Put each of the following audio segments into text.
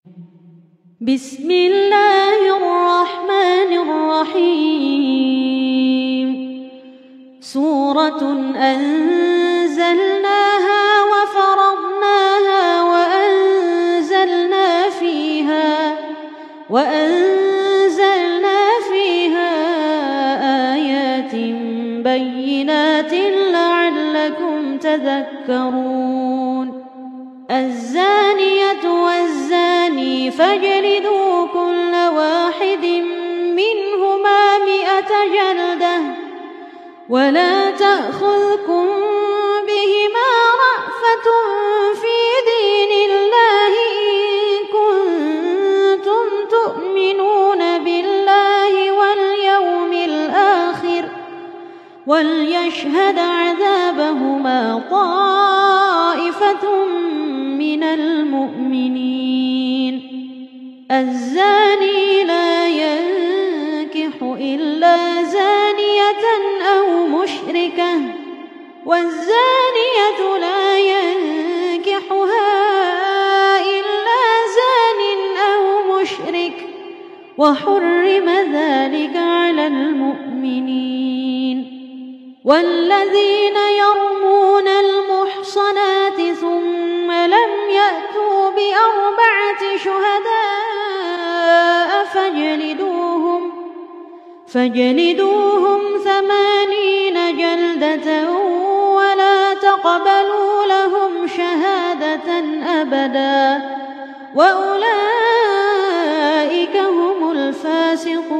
بسم الله الرحمن الرحيم. سورة أنزلناها وفرضناها وأنزلنا فيها آيات بينات لعلكم تذكرون. الزانية والزاني فاجلدوا كل واحد منهما 100 جلدة ولا تأخذكم بهما رأفة في دين الله إن كنتم تؤمنون بالله واليوم الآخر وليشهد عذابهما طائفة من المؤمنين. الزاني لا ينكح إلا زانية أو مشركة والزانية لا ينكحها إلا زان أو مشرك وحرم ذلك على المؤمنين. والذين يرمون المحصنات ثم لم يأتوا ب4 شهداء فاجلدوهم 80 جلدة ولا تقبلوا لهم شهادة أبدا وأولئك هم الفاسقون.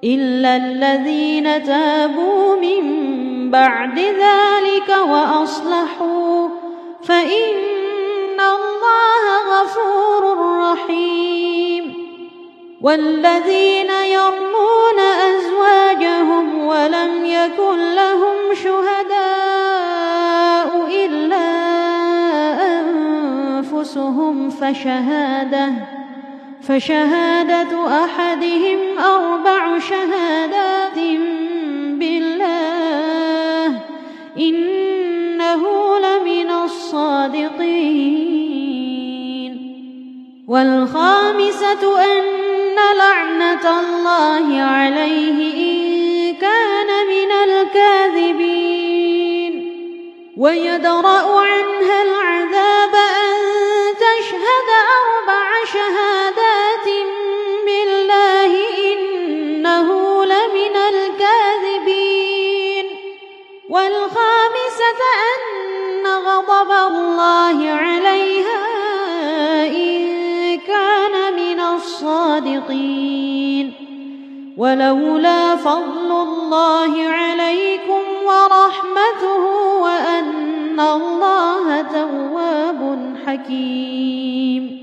إلا الذين تابوا من بعد ذلك وأصلحوا فإن الله غفور رحيم. والذين يرمون أزواجهم ولم يكن لهم شهداء إلا أنفسهم فشهادة أحدهم 4 شهادات بالله إنه لمن الصادقين. والخامسة أن لعنة الله عليه إن كان من الكاذبين. ويدرأ عنها العذاب أن تشهد 4 شهادات بالله إنه لمن الكاذبين. والخامسة أن غضب الله عليها إن كان من الصادقين. ولولا فضل الله عليكم ورحمته وأن الله تواب حكيم.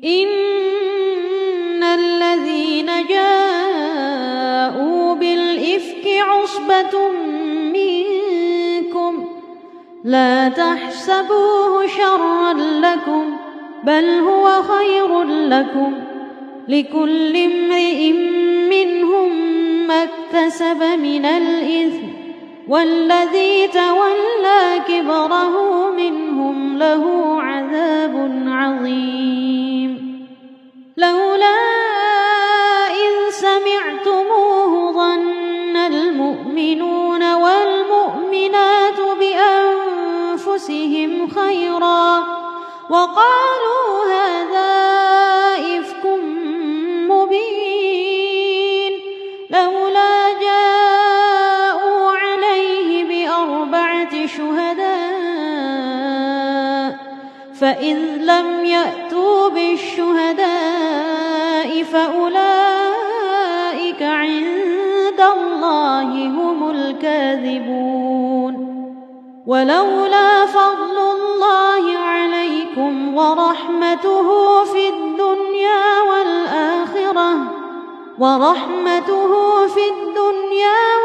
إن الذين جاءوا بالإفك عصبة منكم لا تحسبوه شرا لكم بل هو خير لكم لكل امرئ منهم ما اكتسب من الإثم والذي تولى كبره منهم له عذاب عظيم. لولا إذ سمعتموه ظن المؤمنون والمؤمنات بأنفسهم خيرا وقالوا هذا إفك مبين. لولا جاءوا عليه ب4 شهداء فإذ لم يأتوا بالشهداء فأولئك عند الله هم الكاذبون. ولولا فضل الله عليكم ورحمته في الدنيا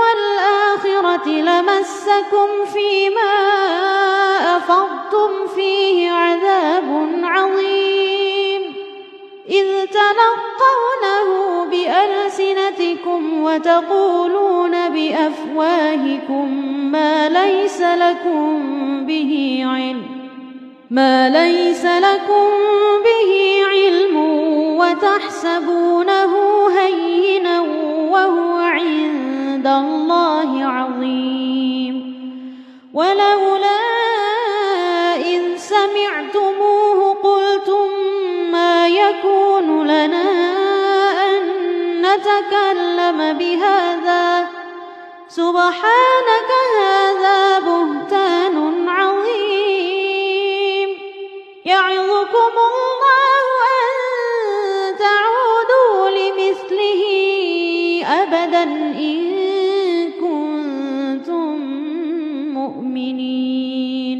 والآخرة لمسكم فيما أفضتم فيه عذاب عظيم. إذ تلقونه بألسنتكم وتقولون بأفواهكم ما ليس لكم به علم ما ليس لكم به علم وتحسبونه هينا وهو عند الله عظيم. ولولا إذ سمعتموه قلتم ما يكون لنا أن نتكلم بهذا سبحانك هذا بهتان عظيم. يعظكم الله أن تعودوا لمثله أبدا إن كنتم مؤمنين.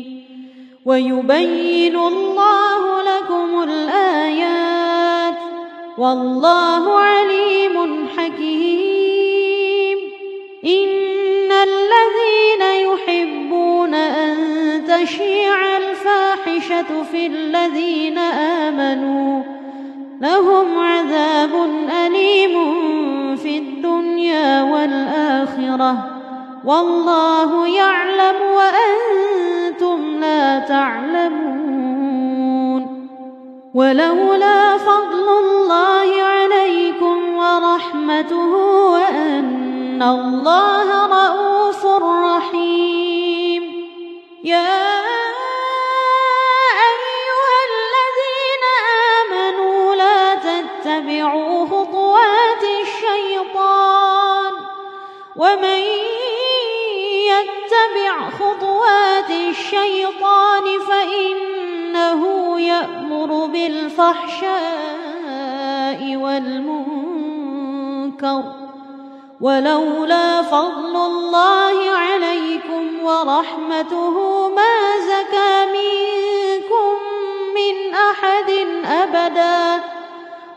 ويبين الله لكم الآيات والله عليم حكيم. إن الذين يحبون أن تشيع الفاحشة في الذين آمنوا لهم عذاب أليم في الدنيا والآخرة والله يعلم وأنتم لا تعلمون. ولولا فضل الله عليكم ورحمته وأن الله رءوف رحيم. يا أيها الذين آمنوا لا تتبعوا خطوات الشيطان ومن يتبع خطوات الشيطان فإنه يأمر بالفحشاء والمنكر. ولولا فضل الله عليكم ورحمته ما زكى منكم من أحد أبدا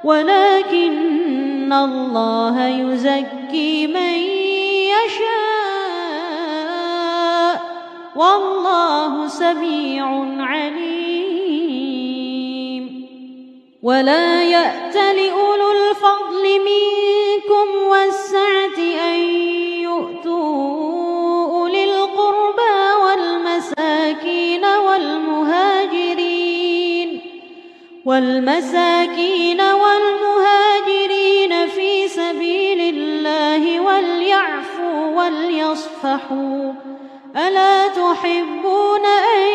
ولكن الله يزكي من يشاء والله سميع عليم. ولا يأتل أولو الفضل منكم والسعة أن يؤتوا أولي القربى والمساكين والمهاجرين في سبيل الله وليعفوا وليصفحوا ألا تحبون أن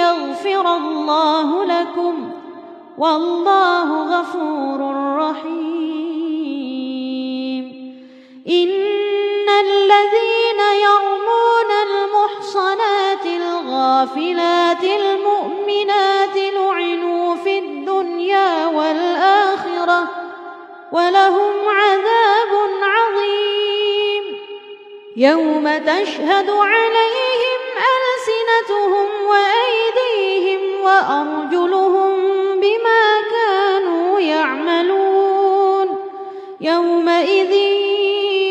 يغفر الله لكم والله غفور رحيم. إن الذين يرمون المحصنات الغافلات المؤمنات لعنوا في الدنيا والآخرة ولهم عذاب عظيم. يوم تشهد عليهم ألسنتهم وأيديهم وأرجلهم بما كانوا يعملون يومئذ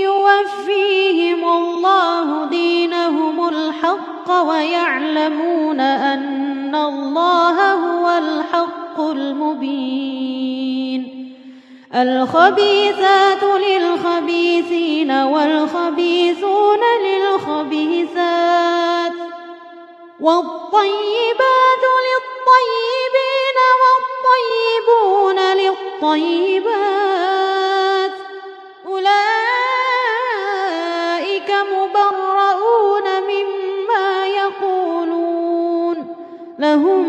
يوفيهم الله دينهم الحق ويعلمون أن الله هو الحق المبين. الخبيثات للخبيثين والخبيثون للخبيثات والطيبات للطيبين والطيبون للطيبات أولئك مبرؤون مما يقولون لهم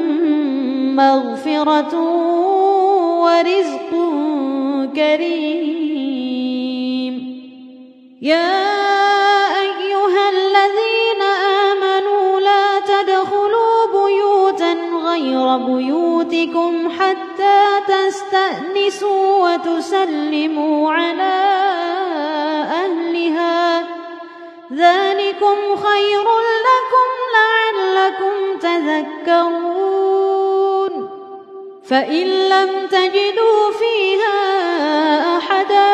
مغفرة ورزق كريم. يا أيها الذين آمنوا لا تدخلوا بيوتا غير بيوتكم حتى تستأنسوا وتسلموا على أهلها ذلكم خير لكم لعلكم تذكرون. فإن لم تجدوا فيها أحدا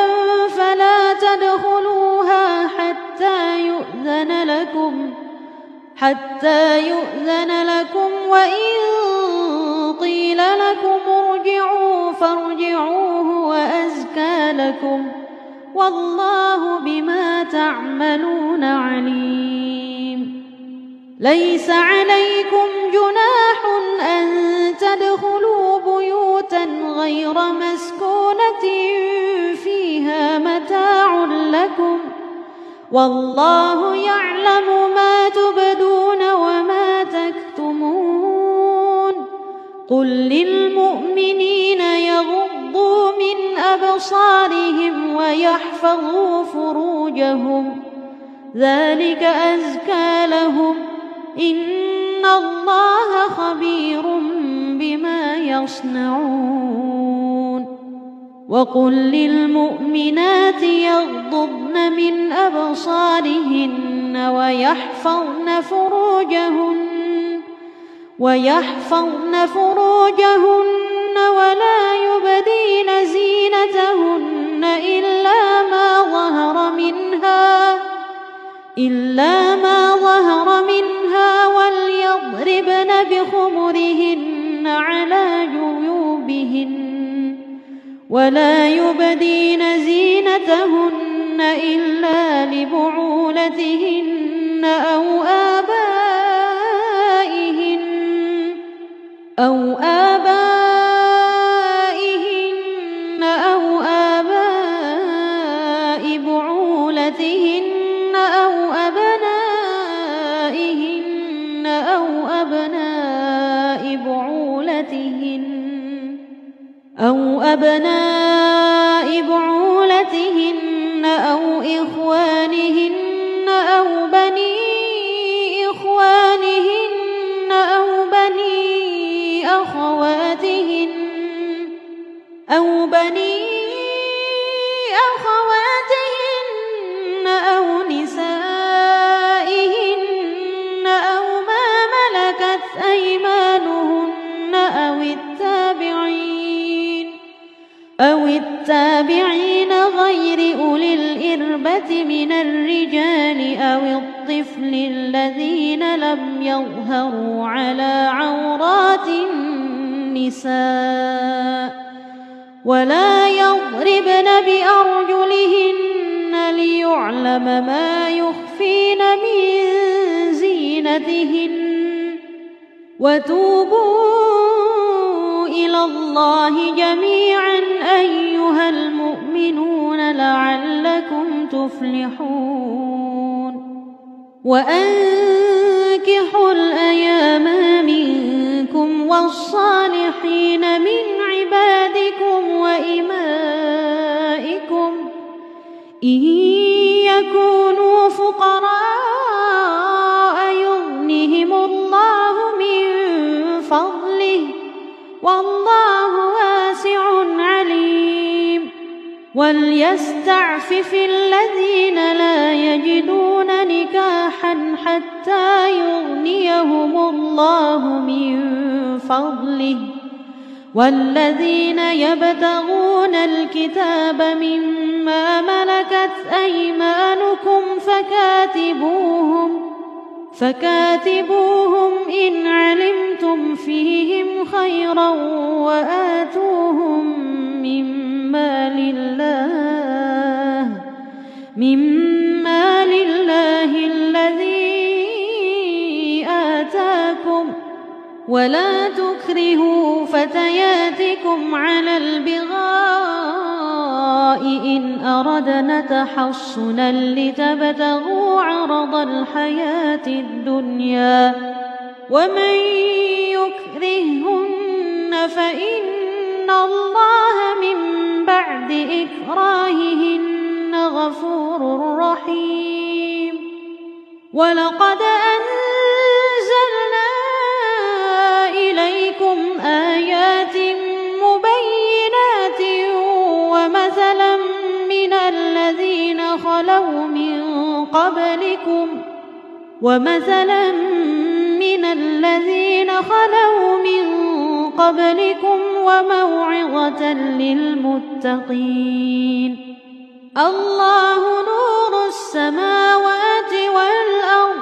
فلا تدخلوها حتى يؤذن لكم وإن قيل لكم ارجعوا فارجعوا هو أزكى لكم والله بما تعملون عليم. ليس عليكم جناح أن تدخلوا بيوتا غير مسكونة فيها متاع لكم والله يعلم ما تبدون وما تكتمون قل للمؤمنين يغضوا من أبصارهم ويحفظوا فروجهم ذلك أزكى لهم إن الله خبير بما يصنعون وقل للمؤمنات يغضضن من أبصارهن ويحفظن فروجهن ولا يبدين زينتهن إلا ما ظهر منها وليضربن بخمرهن على جيوبهن ولا يبدين زينتهن إلا لبعولتهن أو آباء بعولتهن أو أبناء بعولتهن أو إخوانهن أو بني إخوانهن أو بني أخواتهن أو نسائهن أو ما ملكت أيمانهن أو التابعين غير أولي الإربة من الرجال أو الطفل الذين لم يظهروا على عورات النساء ولا يضربن بأرجلهن ليعلم ما يخفين من زينتهن وتوبوا إلى الله جميعا أيها المؤمنون لعلكم تفلحون وأنكحوا الأيام منكم والصالحين من عبادكم وإمائكم إن يكونوا فقراء يغنهم الله من فضله والله واسع عليم وليستعفف الذين لا يجدون نكاحا حتى يغنيهم الله من فضله والذين يبتغون الكتاب مما ملكت أيمانكم فكاتبوهم إن علمتم فيهم خيرا وآتوهم مما لله الذي آتاكم ولا تكرهوا فتياتكم على البغاء إن أردنا تحصنا لتبتغوا عرض الحياة الدنيا ومن يكرهن فإن الله من بعد إكراههن غفور رحيم ولقد أنزلنا إليكم آيات مبينات ومثلا من الذين خلوا من قبلكم وموعظة للمتقين الله نور السماوات والأرض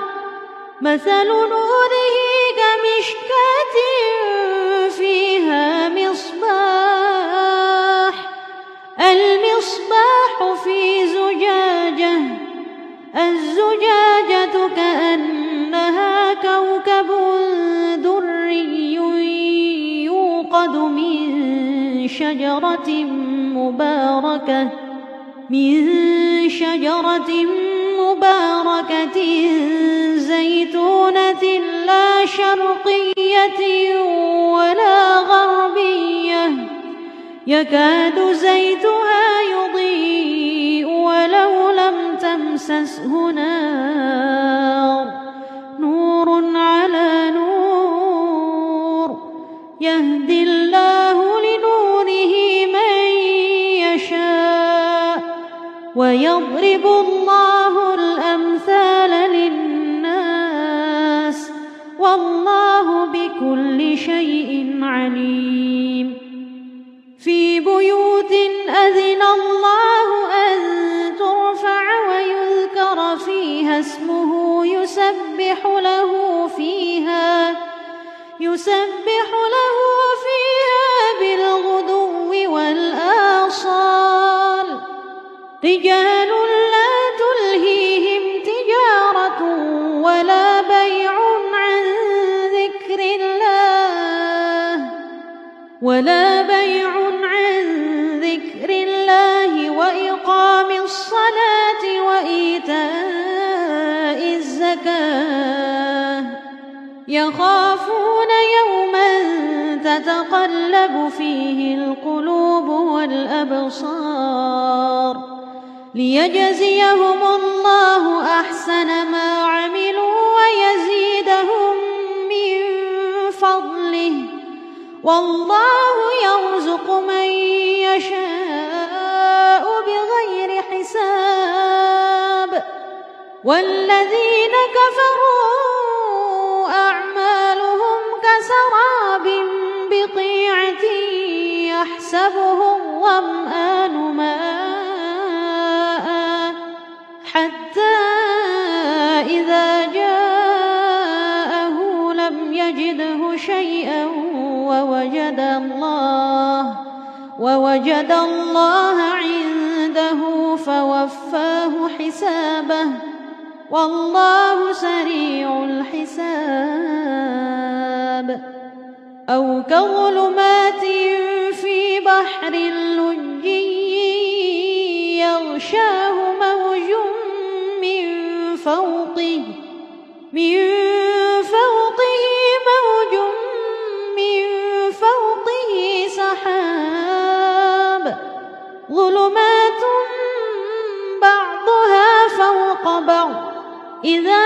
مثل نوره كمشكاة فيها المصباح في زجاجة الزجاجة كأنها من شجرة مباركة زيتونة لا شرقية ولا غربية يكاد زيتها يضيء ولو لم تمسسه نار نور على نور يهدي الله لنوره من يشاء ويضرب الله الأمثال للناس والله بكل شيء عليم في بيوت أذن الله أن ترفع ويذكر فيها اسمه يسبح له فيها بالغدو والآصال رجال لا تلهيهم تجارة ولا بيع عن ذكر الله وإقام الصلاة وإيتاء الزكاة يخافون يوما تتقلب فيه القلوب والأبصار ليجزيهم الله أحسن ما عملوا ويزيدهم من فضله والله يرزق من يشاء بغير حساب والذين كفروا أعمالهم كسراب بقيعة يحسبه الظمآن ماء حتى إذا جاءه لم يجده شيئا ووجد الله عنده فوفاه حسابه والله سريع الحساب أو كظلمات في بحر لجي يغشاه موج من فوقه سحاب ظلمات بعضها فوق بعض إذا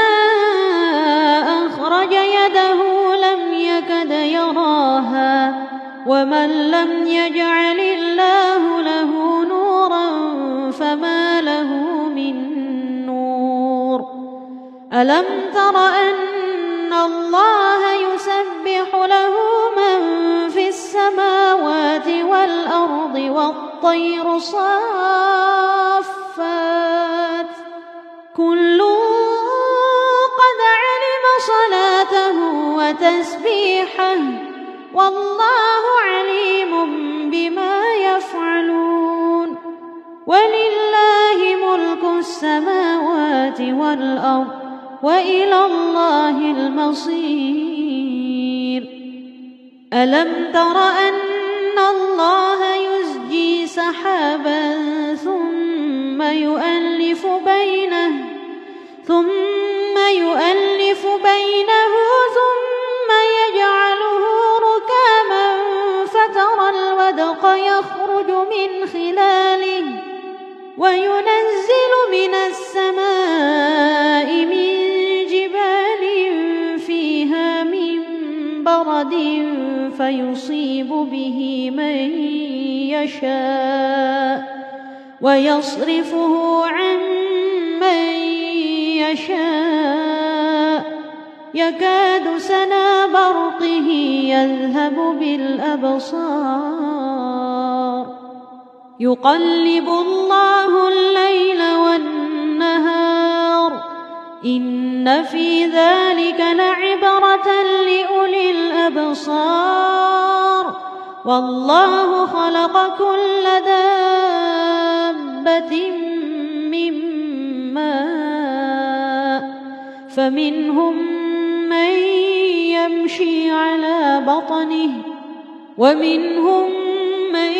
أخرج يده لم يكد يراها ومن لم يجعل الله له نورا فما له من نور ألم تر أن الله يسبح له من في السماوات والأرض والطير صافات كل قد علم صلاته وتسبيحه والله عليم بما يفعلون ولله ملك السماوات والأرض وإلى الله المصير ألم تر أن الله يزجي سحابا ثم يؤلف بينه ثم يجعله ركاما فترى الودق يخرج من خلاله وينزل من السماء من جبال فيها من برد فيصيب به من يشاء ويصرفه عن من يشاء يكاد سنا برقه يذهب بالأبصار يقلب الله الليل والنهار إن في ذلك لعبرة لأولي الأبصار والله خلق كل دابة من ماء فمنهم من يمشي على بطنه ومنهم من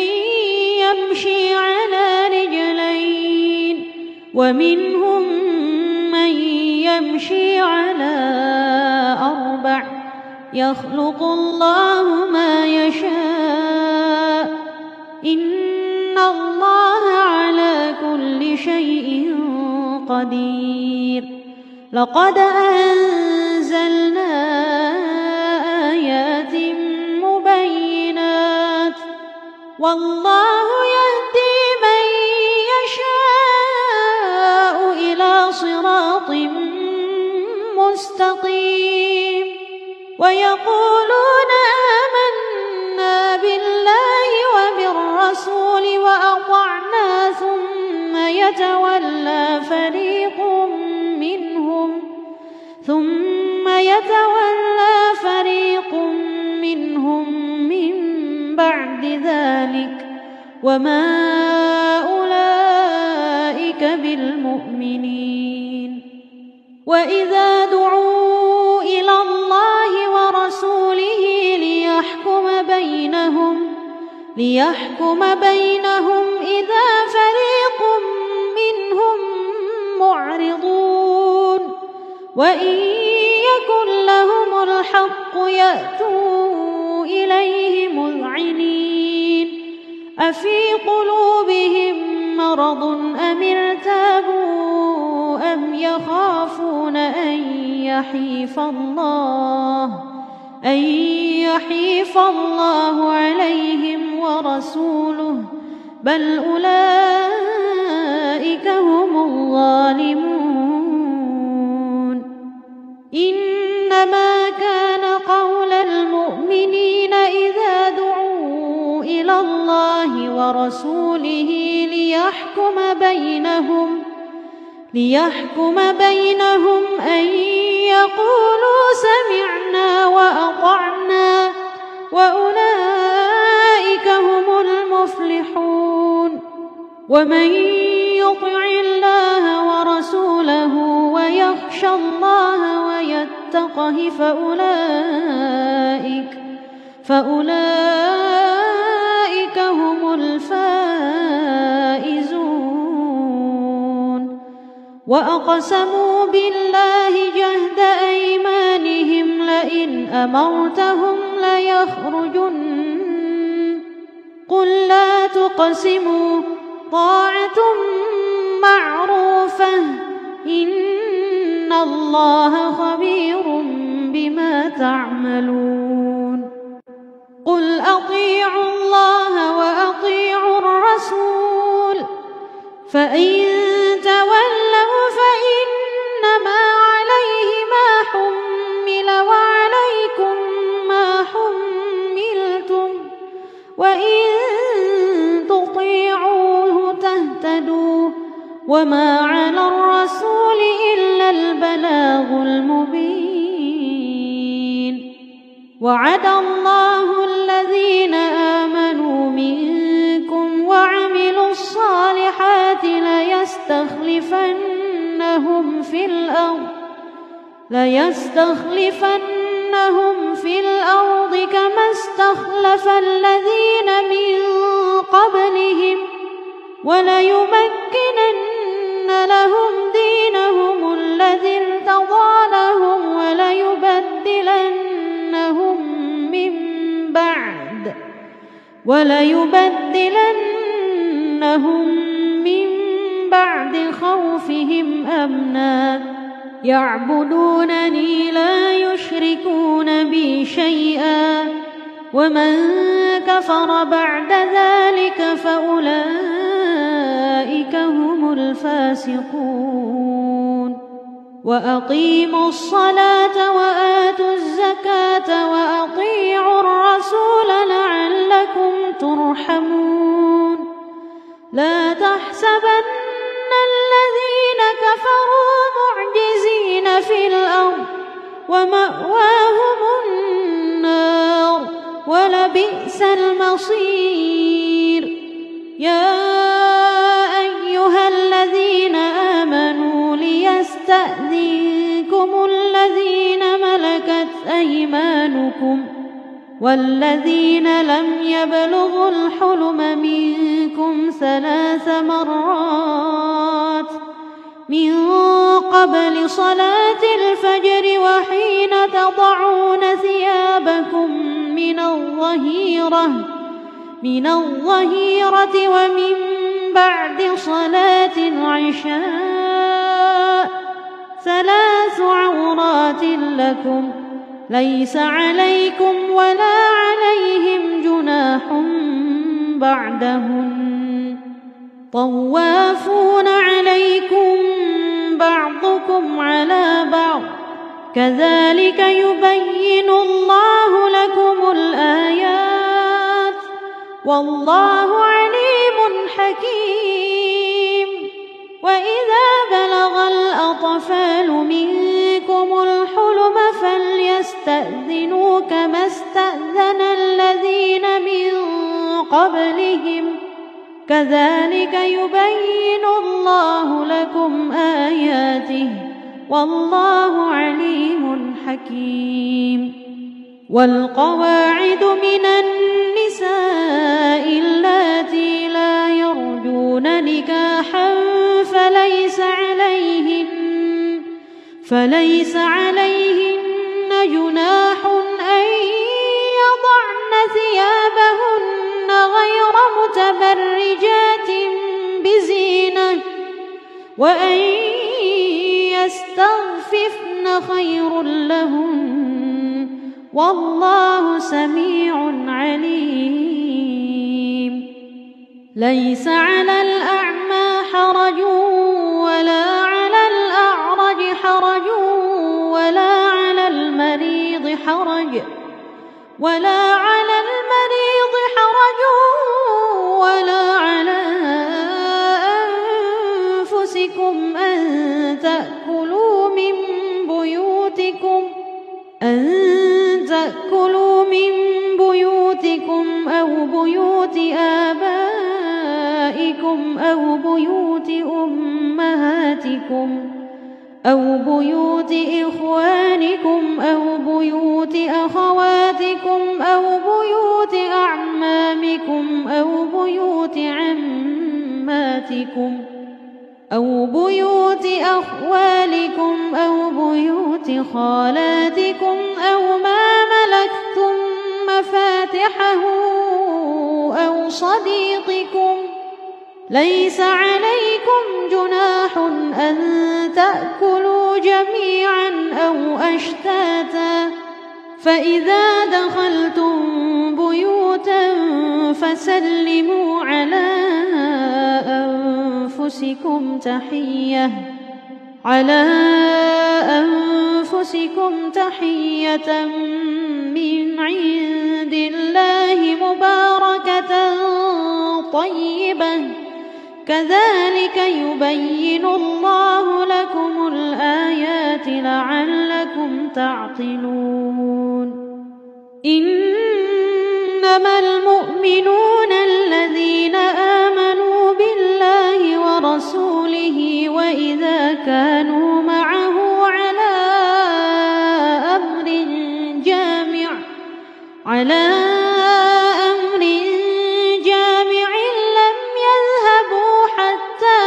يمشي على رجلين ومنهم من يمشي على 4 يخلق الله ما يشاء إن الله على كل شيء قدير لقد أنزلنا آيات مبينات والله يهدي من يشاء إلى صراط مستقيم ويقولون آمنا بالله وبالرسول وأطعنا ثم يتولى فريق منهم من بعد ذلك وما أولئك بالمؤمنين وإذا دعوا إلى الله ورسوله ليحكم بينهم إذا فريق منهم معرضون وإن يكن لهم الحق يأتوا إليه مذعنين أفي قلوبهم مرض أم ارتابوا أم يخافون أن يحيف الله عليهم ورسوله بل أولئك هم الظالمون إنما كان قول المؤمنين إذا دعوا إلى الله ورسوله ليحكم بينهم أن يقولوا سمعنا وأطعنا وأولئك هم المفلحون ومن يطع الله ورسوله ويخشى الله ويتقه فأولئك هم الفائزون وأقسموا بالله جهد أيمانهم لئن أمرتهم ليخرجن قل لا تقسموا طاعة معروفة إن الله خبير بما تعملون قل أطيعوا الله وأطيعوا الرسول فإن تولوا فإنما عليه ما حمل وعليكم ما حملتم وإن تطيعوه تهتدوا وما على الرسول إلا البلاغ المبين وعد الله الذين آمنوا منكم وعملوا الصالحات ليستخلفنهم في الأرض كما استخلف الذين من قبلهم وليمكنن لهم دينهم الذي ارتضى لهم وليبدلنهم من بعد خوفهم أمنا يعبدونني لا يشركون بي شيئا ومن كفر بعد ذلك فأولئك هم الفاسقون وأقيموا الصلاة وآتوا الزكاة وأطيعوا الرسول لعلكم ترحمون لا تحسبن الذين كفروا معجزين في الأرض ومأواهم النار ولبئس المصير يا أيها الذين آمنوا ليستأذنكم الذين ملكت أيمانكم والذين لم يبلغوا الحلم منكم 3 مرات من قبل صلاة الفجر وحين تضعون ثيابكم من الظهيرة ومن بعد صلاة العشاء 3 عورات لكم ليس عليكم ولا عليهم جناح بعدهن طوافون عليكم بعضكم على بعض كذلك يبين الله لكم الآيات والله عليم حكيم. وإذا بلغ الأطفال منكم الحلم فليستأذنوا كما استأذن الذين من قبلهم كذلك يبين الله لكم آياته والله عليم حكيم. والقواعد من النساء اللاتي لا يرجون نكاحا فليس عليهن جناح أن يضعن ثيابهن غير متبرجات بزينة وأن يستغففن خير لهن والله سميع عليم. ليس على الأعمى حرج ولا على الأعرج حرج ولا على المريض حرج ولا على أنفسكم أن تأكلوا من بيوتكم أو بيوت آبائكم أو بيوت أمهاتكم أو بيوت إخوانكم أو بيوت أخواتكم أو بيوت أعمامكم أو بيوت عماتكم أو بيوت أخوالكم أو بيوت خالاتكم أو ما ملكتم مفاتحه أو صديقكم ليس عليكم جناح أن تأكلوا جميعا أو أشتاتا فإذا دخلتم بيوتا فسلموا على أنفسكم تحية من عند الله مباركة طيبة كذلك يبين الله لكم الآيات لعلكم تعقلون. إنما المؤمنون الذين آمنوا بالله ورسوله وإذا كانوا معه على أمر جامع لم يذهبوا حتى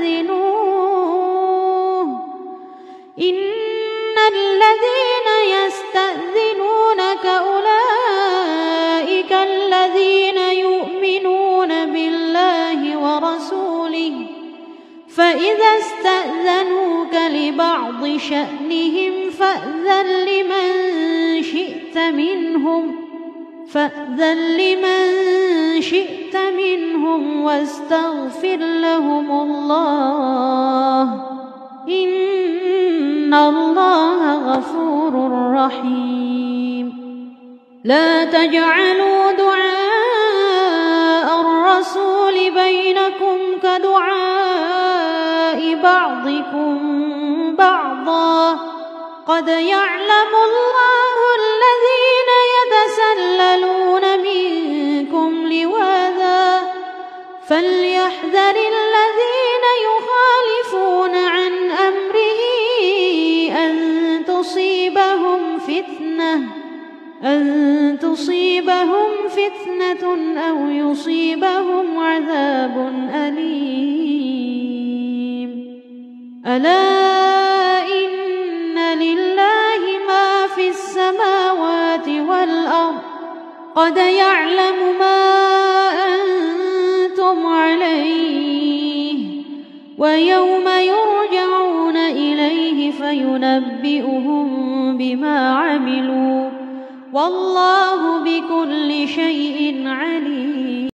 يستأذنوه إن الذين يستأذنونك أولئك الذين يؤمنون بالله ورسوله فإذا استأذنوك لبعض شأنهم فأذن لمن شئت منهم واستغفر لهم الله إن الله غفور رحيم. لا تجعلوا دعاء الرسول بينكم كدعاء بعضكم بعضا قد يعلم الله الذين يتسللون منكم لواذا فليحذر الذين يخالفون عن أمره أن تصيبهم فتنة أن تصيبهم فتنة أو يصيبهم عذاب أليم. ألا إن لله ما في السماوات والأرض قد يعلم ما أنتم عليه ويوم يرجعون إليه فينبئهم بما عملوا والله بكل شيء عليم.